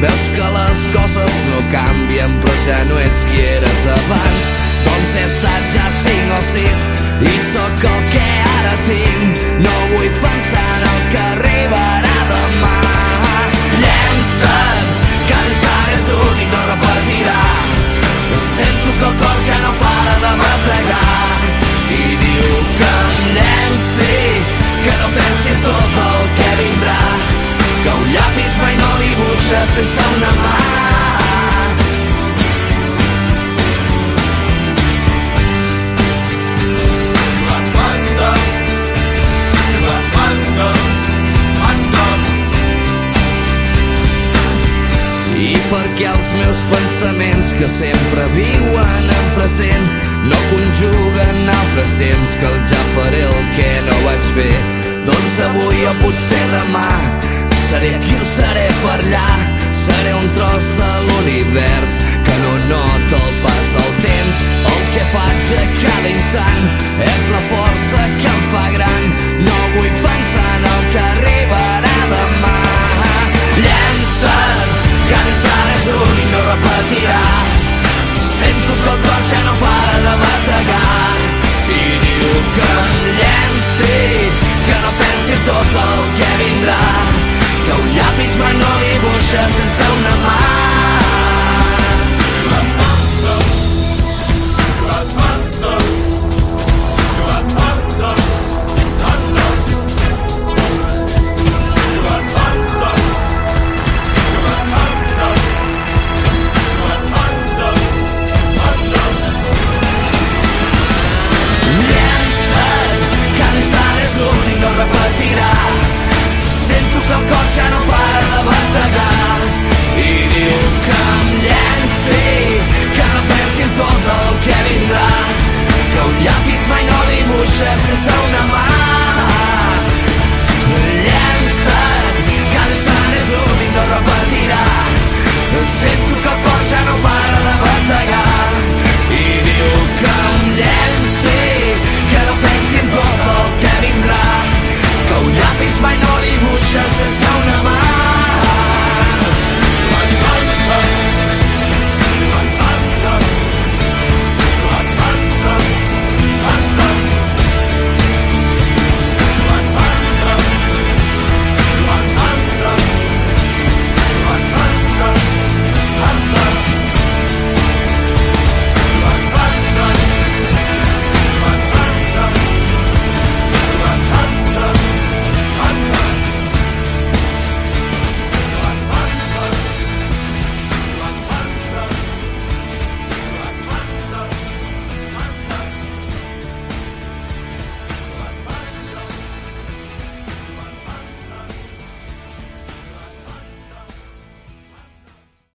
Veus que les coses no canvien però ja no ets qui eres abans. Doncs he estat ja 5 o 6 i sóc el que ara tinc. No vull pensar en el que arribarà demà. Llença't, que l'ensant és únic, no repetirà. Sento que el cor ja no para de bategar i diu que em llenci, que no pensi en tot el que vindrà, que un llapis mai no dibuixa sense una mà. I perquè els meus pensaments que sempre viuen en present no conjuguen altres temps que el ja faré el que no vaig fer. Doncs avui o potser demà seré aquí o seré per allà. Seré un tros de l'univers que no nota el pas del temps. El que faig a cada instant és la força que em fa gran. No vull pensar en el que arribarà demà. Llença't, que l'instant és únic, no repetirà. Sento que el cor ja no para de bategar i diu que em llenci, que no pensi en tot el que vindrà, que un llapis mai no dibuixa sense una mà. Repetirà. Sento que el cor ja no para de bategar i diu que em llenci, que no pensi en tot el que vindrà, que un llapis mai no dibuixa sense una mà. Llença't, que l'instant és únic, no repetirà. Sento que el cor ja no para de bategar i diu que em llenci, que no pensi en tot el que vindrà, que un llapis mai no dibuixa sense